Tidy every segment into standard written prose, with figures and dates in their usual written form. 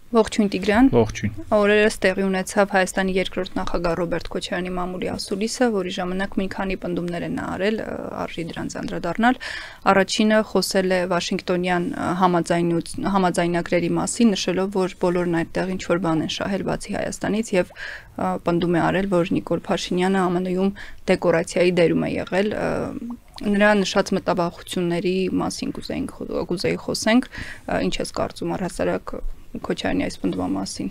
Ողջույն Տիգրան։ Ողջույն։ Օրերս տեղի ունեցավ Հայաստանի երկրորդ նախագահ Ռոբերտ Քոչարյանի մամուլի ասուլիսը, որի ժամանակ մի քանի պնդումներ են արել, արժի դրանց անդրադառնալ։ Առաջինը խոսել է Վաշինգտոնյան համաձայնագրերի մասին, նշելով, որ բոլորն այդտեղ ինչ-որ բան են շահել բացի Հայաստանից եւ պնդում է արել, որ Նիկոլ Փաշինյանը ԱՄՆ-ում դեկորացիայի դերում է եղել։ Նրա նշած մտավախությունների մասին կուզեի խոսենք, ինչ ես կարծում առհասարակ Քոչարյանի այս պնդման մասին։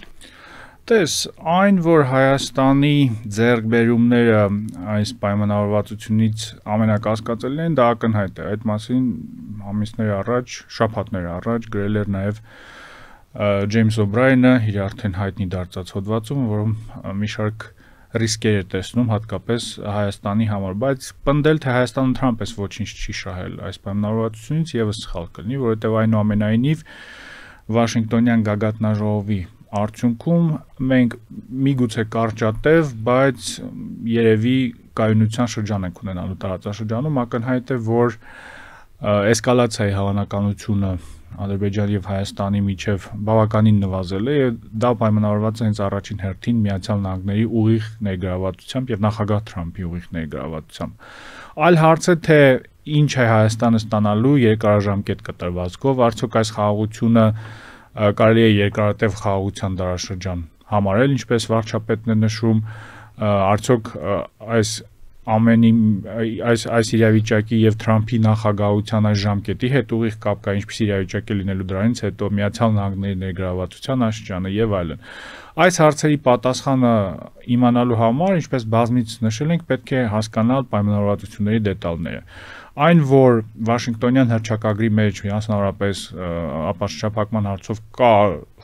Տես, այն, որ Հայաստանի ձեռքբերումները այս պայմանավորվածությունից ամենակասկածելին են, դա ակնհայտ է։ Այդ մասին ամիսներ առաջ, շաբաթներ առաջ գրել էր նաև Ջեյմս Օբրայենը իր արդեն հայտնի դարձած հոդվածում, որում մի շարք ռիսկեր է տեսնում հատկապես Հայաստանի համար, բայց պնդել թե Հայաստանը ընդհանրապես ոչինչ չի շահել այս պայմանավորվածությունից եւս սխալ կլինի, որովհետեւ այնուամենայնիվ Վաշինգտոնյան գագաթնաժողովի արդյունքում մենք միգուցե կարճատև, բայց երևի կայունության շրջան ենք ունենալու տարածաշրջանում, ակնհայտ է, որ էսկալացիայի հավանականությունը Ադրբեջանի եւ Հայաստանի միջև բավականին նվազել է եւ դա պայմանավորված է հենց առաջին հերթին Միացյալ Նահանգների ուղիղ ներգրավվածությամբ եւ նախագահ Թրամփի ուղիղ ներգրավվածությամբ։ Այլ հարց է թե ինչ է Հայաստանը ստանալու երկարաժամկետ կտրվածքով, արդյոք այս խաղաղությունը կարելի է երկարատև խաղաղության դարաշրջան համարել, ինչպես վարչապետն է նշում, արդյոք այս ամենի այս իրավիճակի եւ Թրամփի նախագահության այս ժամկետի հետ ուղիղ կապ կա, ինչպես իրավիճակը լինելու դրանից հետո Միացյալ Նահանգների ներգրավվածության աշխարհը եւ այլն։ Այս հարցերի պատասխանը իմանալու համար, ինչպես բազմիցս նշել ենք, պետք է հասկանալ պայմանավորվածությունների դետալները։ Այն, որ Վաշինգտոնյան հռչակագրի մեջ միասնավորապես ապաշրջափակման հարցով կա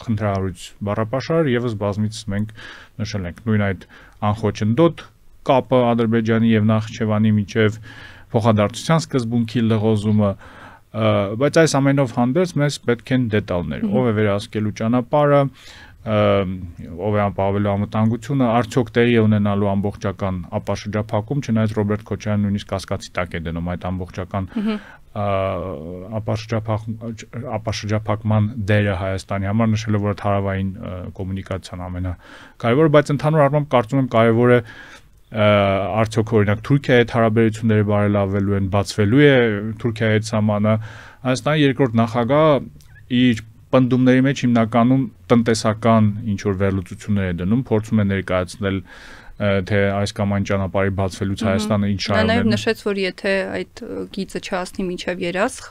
խնդրահարույց բառապաշար, եւս բազմիցս մենք նշել ենք նույն այդ անխոչնդոտ կապը Ադրբեջանի եւ Նախիջևանի միջև փոխադարձության սկզբունքի լղոզումը, բայց այս ամենով հանդերձ մեզ պետք են դետալներ, ով է վերահսկելու ճանապարհը, ով է ապահովելու անվտանգությունը, արդյոք տեղի է ունենալու ամբողջական ապաշրջափակում, չնայած Ռոբերտ Քոչարյանը նույնիսկ կասկածի տակ է դնում այդ ամբողջական ապաշրջափակման դերը Հայաստանի համար, նշելով, որ հարավային կոմունիկացիան ամենակարևորը, բայց ընդհանուր առմամբ կարծում եմ կարևոր է արդյոք օրինակ Թուրքիայի հետ հարաբերությունները բարելավելու են, բացվելու է Թուրքիայի հետ սահմանը։ Հայաստանի երկրորդ նախագահը իր պնդումների մեջ հիմնականում տնտեսական ինչ-որ վերլուծություններ է դնում, փորձում է ներկայացնել թե այս կամ այն ճանապարհի բացվելուց Հայաստանը ինչ շահում է։ Նա նաև նշեց, որ եթե այդ գիծը չհասնի մինչև Երասխ,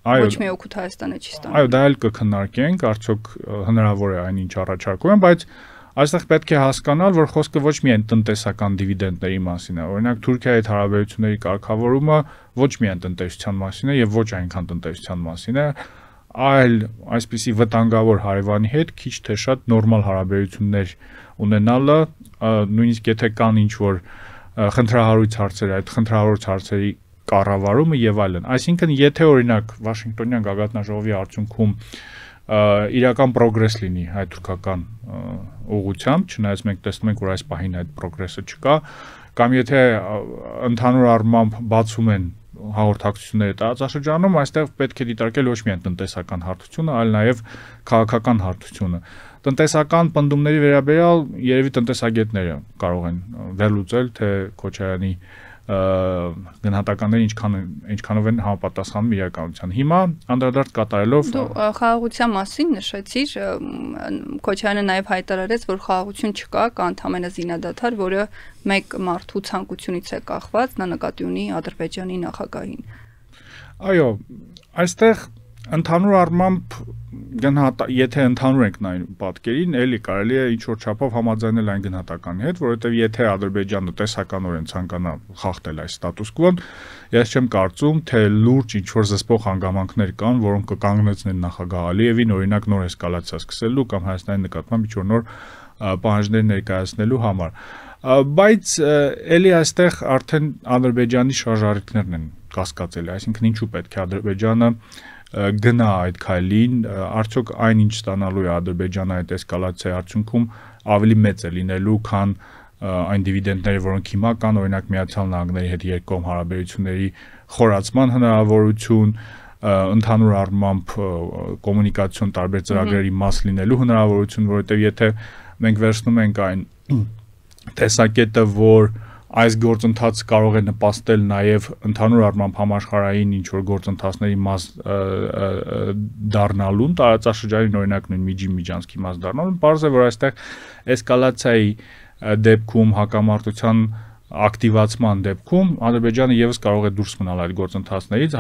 ոչ մի օգուտ Հայաստանը չի ստանալու։ Այո, դա էլ կքննարկենք, արդյոք հնարավոր է այնինչ առաջարկում են, բայց այստեղ պետք է հասկանալ, որ խոսքը ոչ միայն տնտեսական դիվիդենդների մասին է, օրինակ Թուրքիայի հետ հարաբերությունների կարգավորումը ոչ միայն տնտեսության մասին է եւ ոչ այնքան տնտեսության մասին է, այլ այսպիսի վտանգավոր հարևանի հետ քիչ թե շատ նորմալ հարաբերություններ ունենալը, նույնիսկ եթե կան ինչ-որ խնդրահարույց հարցեր, այդ խնդրահարույց հարցերի կառավարումը եւ այլն։ Այսինքն, եթե օրինակ Վաշինգտոնյան գագաթնաժողովի արդյունքում իրական պրոգրես լինի հայ-թուրքական ուղղությամբ, չնայած մենք տեսնում ենք, որ այս պահին այդ պրոգրեսը չկա, կամ եթե ընդհանուր առմամբ բացում են հաղորդակցությունները տարածաշրջանում, այստեղ պետք է դիտարկել ոչ միայն տնտեսական հարթությունը, այլ նաև քաղաքական հարթությունը։ Տնտեսական պնդումների վերաբերյալ երևի տնտեսագետները կարող են վերլուծել, թե Քոչարյանի գնահատականները ինչքանով են համապատասխանում իրականության։ Հիմա անդրադարձ կատարելով դու խաղաղության մասին նշեցիր, Քոչարյանը նաև հայտարարեց, որ խաղաղություն չկա, կա ընդհանրապես զինադադար, որը մեկ մարդու ցանկությունից է կախված, նա նկատի ունի Ադրբեջանի նախագահին։ Այո, այստեղ ընդհանուր առմամբ եթե ընդհանուր ենք նայում պատկերին, էլի կարելի է ինչ-որ չափով համաձայնել այն գնահատականի հետ, որովհետև եթե Ադրբեջանը տեսականորեն ցանկանա խախտել այս ստատուս կվոն, ես չեմ կարծում, թե լուրջ ինչ-որ զսպող հանգամանքներ կան, որոնք կկանգնեցնեն նախագահ Ալիևին, օրինակ նոր էսկալացիա սկսելու կամ Հայաստանի նկատմամբ ինչ-որ նոր պահանջներ ներկայացնելու համար։ Բայց էլի այստեղ արդեն Ադրբեջանի շարժառիթներն են կասկածելի, այսինքն ինչու պետք է Ադրբեջանը գնա այդ քայլին, արդյոք այն ինչ ստանալու է Ադրբեջանը այդ էսկալացիայի արդյունքում ավելի մեծ է լինելու, քան այն դիվիդենդները, որոնք հիմա կան, օրինակ Միացյալ Նահանգների հետ երկկողմ հարաբերությունների խորացման հնարավորություն, ընդհանուր առմամբ կոմունիկացիոն տարբեր ծրագրերի մաս լինելու հնարավորություն, որովհետև եթե մենք վերցնում ենք այն տեսակետը, որ այս գործընթացը կարող է նպաստել նաև ընդհանուր առմամբ համաշխարհային ինչ-որ գործընթացների մաս դառնալուն, տարածաշրջանային օրինակ նույն միջանցքի մաս դառնալուն, պարզ է, որ այստեղ էսկալացիայի դեպքում հակամարտության ակտիվացման դեպքում Ադրբեջանը եւս կարող է դուրս մնալ այդ գործընթացներից,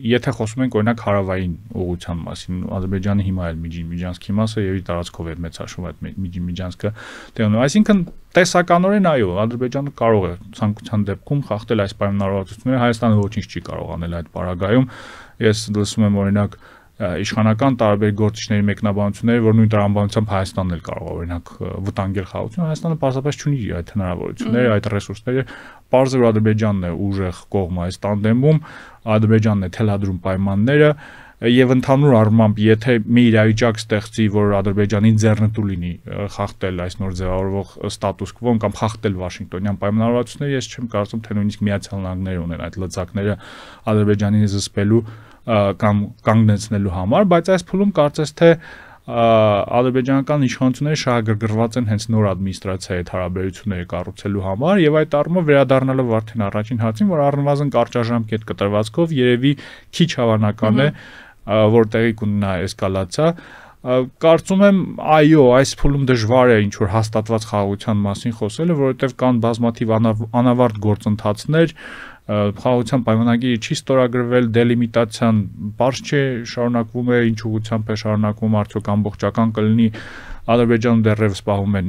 եթե խոսում ենք օրինակ հարավային ուղղության մասին, Ադրբեջանը հիմա էլ միջանցքի մասը եւ իր տարածքով է մեծաշում այդ միջանցքը տենում, այսինքն տեսականորեն այո, Ադրբեջանը կարող է ցանկության դեպքում խախտել այս պայմանավորվածությունները, Հայաստանը ոչինչ չի կարող անել այդ պարագայում, ես լսում եմ օրինակ իշխանական տարբեր գործիչների մեկնաբանությունները, որ նույն տրամաբանությամբ Հայաստանն էլ կարող է օրինակ վտանգել խաղաղությունը, Հայաստանը պարզապես չունի այդ հնարավորությունները, այդ ռեսուրսները, պարզ է որ Ադրբեջանն է ուժեղ կողմը այս տանդեմում, Ադրբեջանն է թելադրում պայմանները եւ ընդհանուր առմամբ եթե մի իրավիճակ ստեղծի, որ Ադրբեջանի ձեռնտու լինի խախտել այս նոր ձևավորվող ստատուս կվոն կամ խախտել Վաշինգտոնյան պայմանավորվածությունները, ես չեմ կարծում թե նույնիսկ Միացյալ Նահանգները ունեն այդ լծակները Ադրբեջանին զսպելու կամ կանգնեցնելու համար, բայց այս փուլում կարծես թե ադրբեջանական իշխանությունները շահագրգռված են հենց նոր ադմինիստրացիայի հետ հարաբերությունները կառուցելու համար եւ այդ առումով վերադառնալով արդեն առաջին հարցին, որ առնվազն կարճաժամկետ կտրվածքով երևի քիչ հավանական է, որ տեղի կունենա էսկալացիա, կարծում եմ այո, այս փուլում դժվար է ինչ որ հաստատված խաղաղության մասին խոսելը, որովհետեւ կան բազմաթիվ անավարտ գործընթացներ, խաղաղության պայմանագիրը չի ստորագրվել, դելիմիտացիան բարձ չէ, շարունակվում է, ինչ ուղղությամբ է շարունակվում, արդյոք ամբողջական կլինի, Ադրբեջանում դեռևս պահում են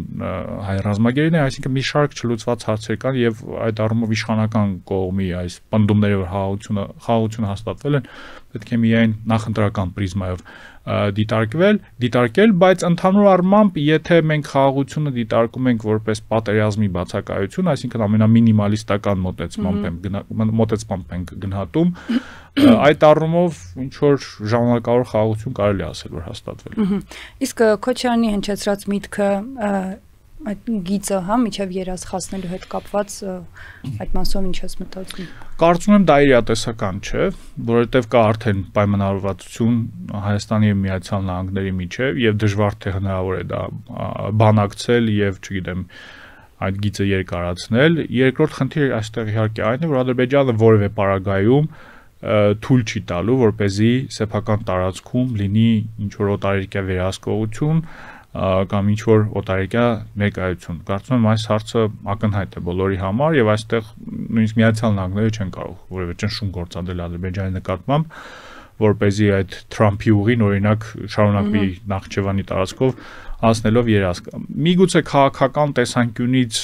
հայ ռազմագերիները, այսինքն մի շարք չլուծված հարցեր կան եւ այդ առումով իշխանական կողմի այս պնդումները, որ խաղաղությունը հաստատվել են, պետք է միայն նախընտրական պրիզմայով դիտարկել, բայց ընդհանուր առմամբ, եթե մենք խաղաղությունը դիտարկում ենք որպես պատերազմի բացակայություն, այսինքն ամենամինիմալիստական մոտեցմամբ ենք գնահատում, այդ առումով ինչ որ ժամանակավոր խաղաղություն կարելի է ասել, որ հաստատվել է։ Իսկ Քոչարյանի հնչեցրած միտքը այդ գիծը, հա, միջև երազ խասնելու հետ կապված այդ մասով ինչ ես մտածում։ Կարծում եմ դա իրատեսական չէ, որովհետև կա արդեն պայմանավորվածություն Հայաստանի եւ Միացյալ Նահանգների միջև եւ դժվար թե հնարավոր է դա բանակցել եւ, չգիտեմ, այդ գիծը երկարացնել։ Երկրորդ խնդիրը այստեղ իհարկե այն է, որ Ադրբեջանը որևէ պարագայում թույլ չի տալու, որպեսզի սեփական տարածքում լինի ինչ որ օտարերկրյա վերահսկողություն կամ ինչ որ օտարերկրյա ներկայություն։ Կարծում եմ այս հարցը ակնհայտ է բոլորի համար եւ այստեղ նույնիսկ Միացյալ Նահանգները չեն կարող որևէ ճնշում գործադրել Ադրբեջանի նկատմամբ, որպեսզի այդ Թրամփի ուղին օրինակ շարունակվի Նախիջևանի տարածքով հասնելով երազք։ Միգուցե քաղաքական տեսանկյունից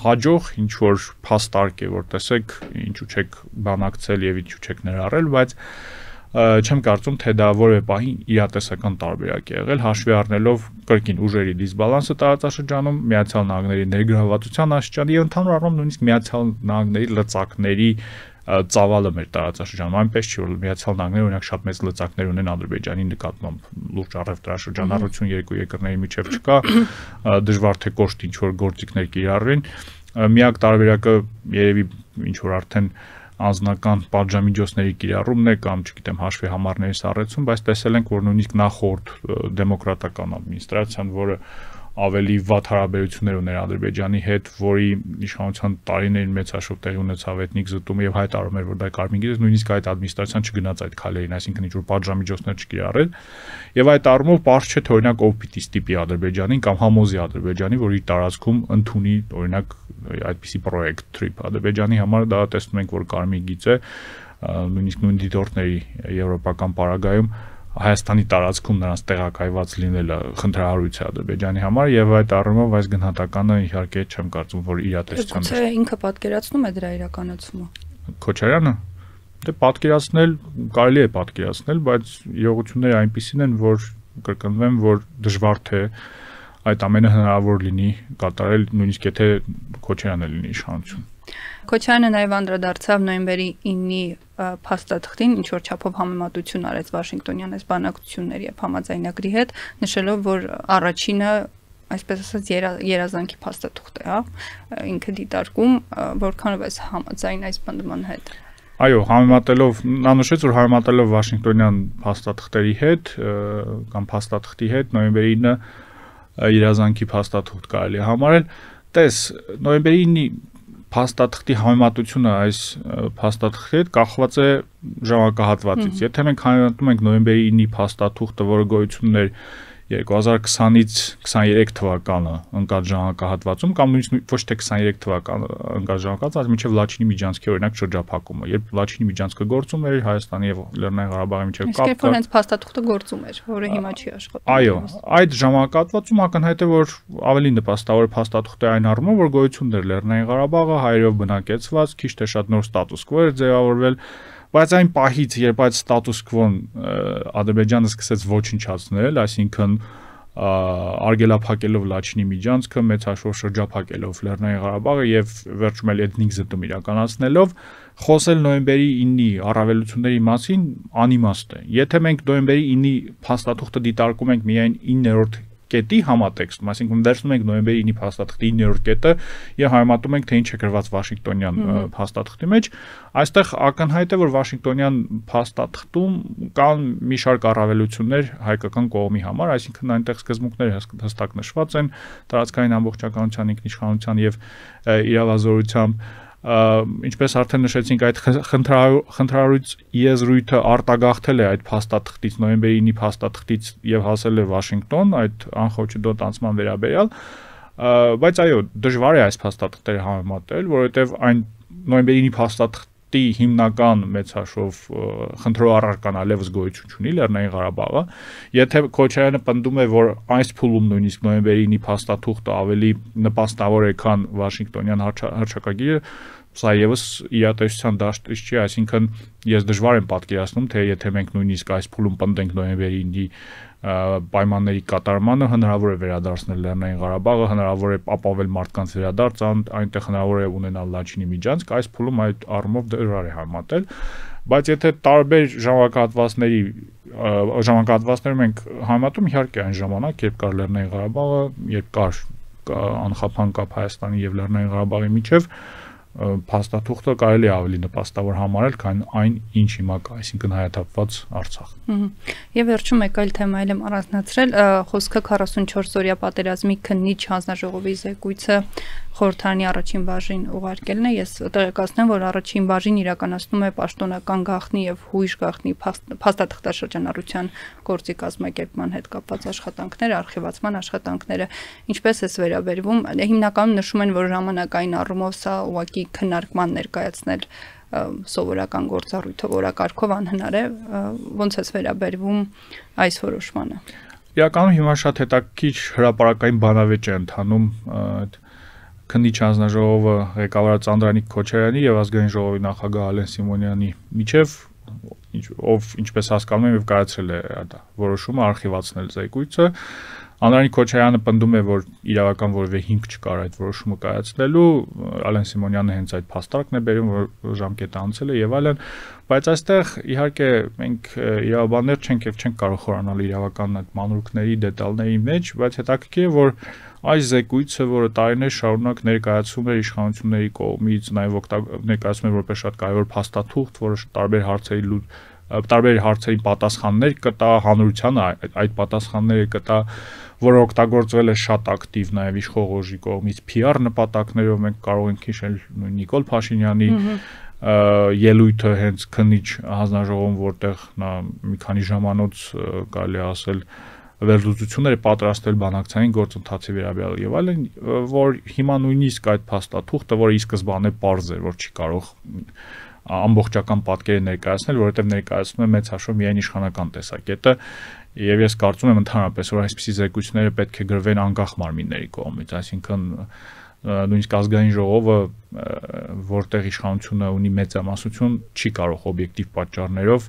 հաջող ինչ որ փաստարկ է, որ տեսեք ինչու չեք բանակցել եւ ինչու չեք ներառել, բայց չեմ կարծում թե դա որևէ պահի իրատեսական տարբերակ է եղել, հաշվի առնելով կրկին ուժերի դիսբալանսը տարածաշրջանում, Միացյալ Նահանգների ներգրավվածության աստիճանը եւ ընդհանուր առմամբ նույնիսկ Միացյալ Նահանգների լծակների ծավալը մեր տարածաշրջանում, այնպես չի որ Միացյալ Նահանգները օրինակ շատ մեծ լծակներ ունեն Ադրբեջանի նկատմամբ, լուրջ առևտրաշրջանառություն երկու երկրների միջև չկա, դժվար թե կոշտ ինչ որ գործիքներ կիրառվեն, միակ տարբերակը երևի ինչ որ արդեն անձնական պատժամիջոցների կիրառումն է կամ չգիտեմ հաշվի համարների սառեցում, բայց տեսել ենք որ նույնիսկ նախորդ դեմոկրատական ադմինիստրացիան, որը ավելի վատ հարաբերություններ ուներ Ադրբեջանի հետ, որի իշխանության տարիներին մեծ հաշվով տեղի ունեցավ էթնիկ զտումը եւ հայտարարում էր, որ դա կարմիր գիծ, նույնիսկ այդ ադմինիստրացիան չգնաց այդ քայլերին, այսինքն ինչ որ պատժամիջոցներ չկիրառել, եւ այդ առումով պարզ չէ թե օրինակ ով պիտի ստիպի Ադրբեջանին կամ համոզի Ադրբեջանի, որ իր տարածքում ընդունի օրինակ այդպիսի պրոյեկտ TRIP Ադրբեջանի համար դա տեսնում ենք որ կարմիր գիծ է, նույնիսկ նույն դիտորդների եվրոպական պարագայում Հայաստանի տարածքում նրանց տեղակայված լինելը խնդրահարույց է Ադրբեջանի համար եւ այդ առումով այս գնահատականը իհարկե չեմ կարծում որ իրատեսության է։ Գուցե ինքը պատկերացնում է դրա իրականացումը։ Քոչարյանը դե պատկերացնել կարելի է պատկերացնել, բայց իրողությունները այնպիսին են, որ կրկնվեմ, որ դժվար թե այդ ամենը հնարավոր լինի կատարել, նույնիսկ եթե Քոչարյանը լինի իշխանություն։ Քոչարյանը նաև անդրադարձավ նոյեմբերի 9-ի փաստաթղթին, ինչ որ չափով համեմատություն արեց Վաշինգտոնյան այս բանակցությունների եւ համաձայնագրի հետ, նշելով, որ առաջինը, այսպես ասած, երազանքի փաստաթուղթ է, հա, ինքը դիտարկում, որքանով է համաձայն այս բնդման հետ։ Այո, համեմատելով, նա նշեց, որ համեմատելով Վաշինգտոնյան փաստաթղթերի հետ կամ փաստաթղթի հետ նոյեմբերի 9-ը իրազանքի փաստաթուղթ կարելի է համարել։ Տես, նոյեմբերի 9-ի փաստաթղթի համեմատությունը այս փաստաթղթի հետ կախված է ժամանակահատվածից։ Եթե մենք համեմատում ենք նոյեմբերի 9-ի փաստաթուղթը, որը գոյություն ուներ 2020-ից 23 թվականը ընկած ժամանակահատվածում կամ նույնիսկ ոչ թե 23 թվականը ընկած ժամանակահատված, մինչև Լաչինի միջանցքի օրինակ շրջափակումը, երբ Լաչինի միջանցքը գործում էր Հայաստանի եւ Լեռնային Ղարաբաղի միջև կապ կար։ Իսկ հենց փաստաթուղթը գործում էր, որը հիմա չի աշխատում։ Այո, այդ ժամանակահատվածում ակնհայտ է, որ ավելի նպաստավոր փաստաթուղթ է այն առումով, որ գոյություն ուներ Լեռնային Ղարաբաղը հայերով բնակեցված, քիչ թե շատ նոր ստատուս քվո էր ձևավորվել, բայց այն պահից, երբ այդ ստատուս քվոն Ադրբեջանը սկսեց ոչնչացնել, այսինքն արգելափակելով Լաչինի միջանցքը, մեծ հաշվով շրջափակելով Լեռնային Ղարաբաղը եւ վերջում էլ էթնիկ զտում իրականացնելով, խոսել նոյեմբերի 9-ի առավելությունների մասին անիմաստ է։ Եթե մենք նոյեմբերի 9-ի փաստաթուղթը դիտարկում ենք միայն 9-րդ կետի համատեքստում, այսինքն վերցնում ենք նոյեմբերի 9-ի փաստաթղթի 9-րդ կետը եւ համեմատում ենք, թե ինչ է գրված Վաշինգտոնյան փաստաթղթի մեջ, այստեղ ակնհայտ է, որ Վաշինգտոնյան փաստաթղթում կան մի շարք առավելություններ հայկական կողմի համար, այսինքն այնտեղ սկզբունքները հստակ նշված են տարածքային ամբողջականության, ինքնիշխանության եւ իրավազորությամբ, ինչպես արդեն նշեցինք, այդ խնդրահարույց եզրույթը արտագաղթել է այդ փաստաթղթից նոյեմբերի 9-ի փաստաթղթից եւ հասել է Վաշինգտոն այդ անխոչուդոտ անցման վերաբերյալ, բայց այո, դժվար է այս փաստաթղթերը համեմատել, որովհետեւ այն նոյեմբերի 9-ի փաստաթղթի հիմնական մեծ հաշվով խնդրող առարկան այլևս գոյություն չունի Լեռնային Ղարաբաղը, եթե Քոչարյանը պնդում է, որ այս փուլում նույնիսկ նոյեմբերի 9-ի փաստաթուղթը ավելի նպաստավոր է, քան Վաշինգտոնյան հռչակագիրը, սա եւս իրատեսության դաշտից չի, այսինքն ես դժվար եմ պատկերացնում, թե եթե մենք նույնիսկ այս փուլում պնդենք նոյեմբերի 9-ի պայմանների կատարմանը, հնարավոր է վերադարձնել Լեռնային Ղարաբաղը, հնարավոր է ապավել մարդկանց վերադարձ, այնտեղ հնարավոր է ունենալ Լաչինի միջանցք, այս փուլում այդ առումով դժվար է համատել, բայց եթե տարբեր ժամանակահատվածներում ենք համատում, իհարկե այն ժամանակ, երբ կար Լեռնային Ղարաբաղը, երբ կար անխափան կապ Հայաստանի եւ Լեռնային Ղարաբաղի միջև, փաստաթուղթը կարելի է ավելի նպաստավոր համարել, քան այն, ինչ հիմա կա, այսինքն հայաթափված Արցախ։ Եվ վերջում մեկ այլ թեմա եմ առանձնացրել, խոսքը 44-օրյա պատերազմի քննիչ հանձնաժողովի զեկույցը խորհրդարանի առաջին բաժին ուղարկելն է։ Ես տեղեկացնեմ, որ առաջին բաժին իրականացնում է պաշտոնական գաղտնի եւ հույժ գաղտնի փաստաթղթաշրջանառության գործի կազմակերպման հետ կապված աշխատանքները, արխիվացման աշխատանքները, ինչպես է վերաբերվում, հիմնականում նշում են, որ ժամանակային առումով սա ուղղակի քննարկման ներկայացնել սովորական գործառույթով օրակարգով անհնար է, ոնց է վերաբերվում այս որոշմանը։ Իրականում հիմա շատ հետաքրքիր հրապարակային բանավեճ է ընթանում քննիչ հանձնաժողովը ղեկավարած Անդրանիկ Քոչարյանի եւ ազգային ժողովի նախագահ Ալեն Սիմոնյանի միջև, ով ինչպես հասկանում եմ եւ կայացրել է որոշումը արխիվացնել զեկույցը։ Անդրանիկ Քոչարյանը պնդում է, որ իրավական որևէ հիմք չկար այդ որոշումը կայացնելու, Ալեն Սիմոնյանը հենց այդ փաստարկն է բերում, որ ժամկետը անցել է եւ այլն, բայց այստեղ իհարկե մենք իրավաբաններ չենք եւ չենք կարող խորանալ իրավական այդ մանրուքների, դետալների մեջ, բայց հետաքրքիր է, որ այս զեկույցը, որը տարիներ շարունակ ներկայացվում էր իշխանությունների կողմից, նաեւ ներկայացվում էր որպես շատ կարեւոր փաստաթուղթ, որը տարբեր հարցերի պատասխաններ կտա հանրությանը, այդ պատասխանները կտա, որը օգտագործվել է շատ ակտիվ նաև իշխող ուժի կողմից PR նպատակներով, մենք կարող ենք հիշել նույն Նիկոլ Փաշինյանի ելույթը հենց քննիչ հանձնաժողովում, որտեղ նա մի քանի ժամանոց կարելի ասել վերլուծություններ պատրաստել բանակցային գործընթացի վերաբերյալ եւ այլն, որ հիմա նույնիսկ այդ փաստաթուղթը, որը ի սկզբանե պարզ էր, որ չի կարող ամբողջական պատկերը ներկայացնել, որովհետև ներկայացնում է մեծ հաշվով միայն իշխանական տեսակետը, եւ ես կարծում եմ ընդհանրապես, որ այսպիսի զեկույցները պետք է գրվեն անկախ մարմինների կողմից, այսինքն նույնիսկ ազգային ժողովը, որտեղ իշխանությունը ունի մեծամասնություն, չի կարող օբյեկտիվ պատճառներով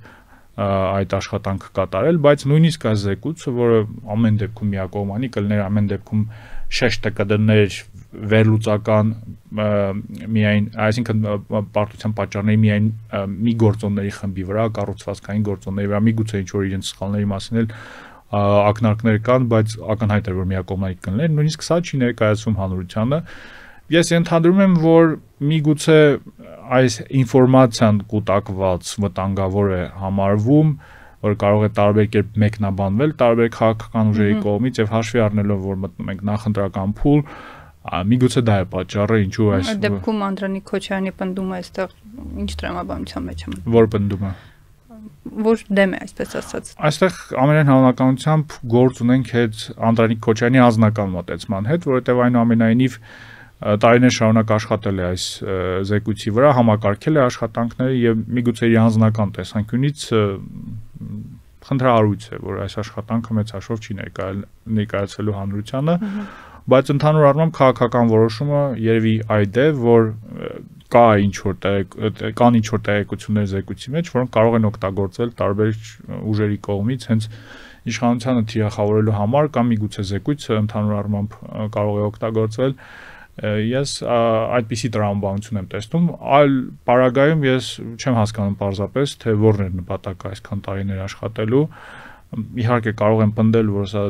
այդ աշխատանքը կատարել, բայց նույնիսկ այս զեկույցը, որը ամեն դեպքում միակողմանի կլներ, ամեն դեպքում շեշտը կդներ վերլուծական միայն, այսինքն պարտության պատճառների միայն մի գործոնների խմբի վրա, կառուցվածքային գործոնների վրա, միգուցե ինչ-որ իրենց սխալների մասին էլ ակնարկներ կան, բայց ակնհայտ է, որ միակողմանի կլներ, նույնիսկ սա չի ներկայացվում հանրությանը, Ես ենթադրում եմ, որ միգուցե այս ինֆորմացիան կուտակված վտանգավոր է համարվում, որ կարող է տարբեր կերպ մեկնաբանվել տարբեր քաղաքական ուժերի կողմից եւ հաշվի առնելով, որ մտնում ենք նախընտրական փուլ, միգուցե դա է պատճառը, ինչու այս դեպքում Անդրանիկ Քոչարյանի պնդումը այստեղ ինչ տրամաբանության մեջ է։ Որ պնդումը որ դեմ է, այսպես ասած։ Այստեղ ամենայն հավանականությամբ գործ ունենք հետ Անդրանիկ Քոչարյանի անձնական մոտեցման հետ, որովհետև այնուամենայնիվ տարիներ շարունակ աշխատել է այս զեկույցի վրա, համակարգել է աշխատանքները եւ միգուցե իր անձնական տեսանկյունից խնդրահարույց է, որ այս աշխատանքը մեծ հաշվով չի ներկայացվելու հանրությանը, բայց ընդհանուր առմամբ քաղաքական որոշումը երևի այդ է, որ կան ինչ որ տեղեկություններ զեկույցի մեջ, որոնք կարող են օգտագործվել տարբեր ուժերի կողմից, հենց իշխանությանը թիրախավորելու համար կամ միգուցե զեկույցը ընդհանուր առմամբ կարող է օգտագործվել։ Ես այդպիսի տրամաբանություն եմ տեսնում, այլ պարագայում ես չեմ հասկանում պարզապես, թե որն է նպատակը այսքան տարիներ աշխատելու։ Իհարկե կարող են պնդել, որ սա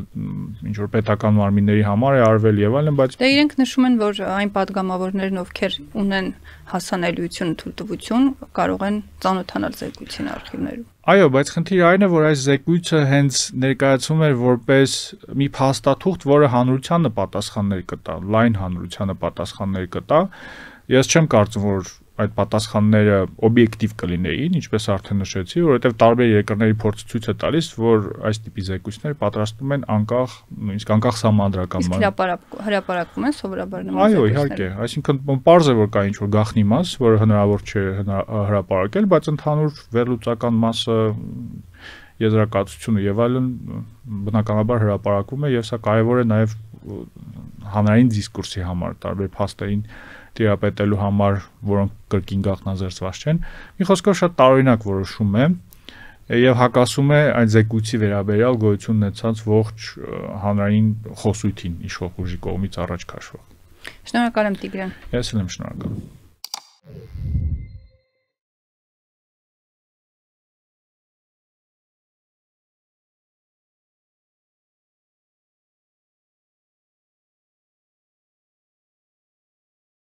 ինչ որ պետական մարմինների համար է արվել եւ այլն, բայց դե իրենք նշում են, որ այն падգամավորներն, ովքեր ունեն հասանելիություն, թույլտվություն, կարող են ծանոթանալ զեկույցին արխիվներում։ Այո, բայց խնդիրը այն է, որ այս զեկույցը հենց ներկայացվում էր որպես մի փաստաթուղթ, որը հանրությանը պատասխաններ կտա, լայն հանրությանը պատասխաններ կտա։ Ես չեմ կարծում, որ այդ պատասխանները օբյեկտիվ կլինեին, ինչպես արդեն նշեցի, որովհետև տարբեր երկրների փորձը ցույց է տալիս, որ այս տիպի զեկույցներ պատրաստում են անկախ, նույնիսկ անկախ սահմանադրական հրապարակվում են սովորաբար նման զեկույցներ։ Այո, իհարկե, այսինքն պարզ է, որ կա ինչ-որ գաղտնի մաս, որը հնարավոր չէ հրապարակել, բայց ընդհանուր վերլուծական մասը, եզրակացությունը եւ այլն բնականաբար հրապարակվում է եւ սա կարեւոր է նաեւ հանրային դիսկուրսի համար, տարբեր փաստերին տիրապետելու համար, որոնք կրկին գաղտնազերծված չեն։ Մի խոսքով շատ տարօրինակ որոշում է եւ հակասում է այն զեկույցի վերաբերյալ գոյություն ունեցած ողջ հանրային խոսույթին իշխող ուժի կողմից առաջ քաշվող։ Շնորհակալ եմ Տիգրան։ Ես էլ եմ շնորհակալ։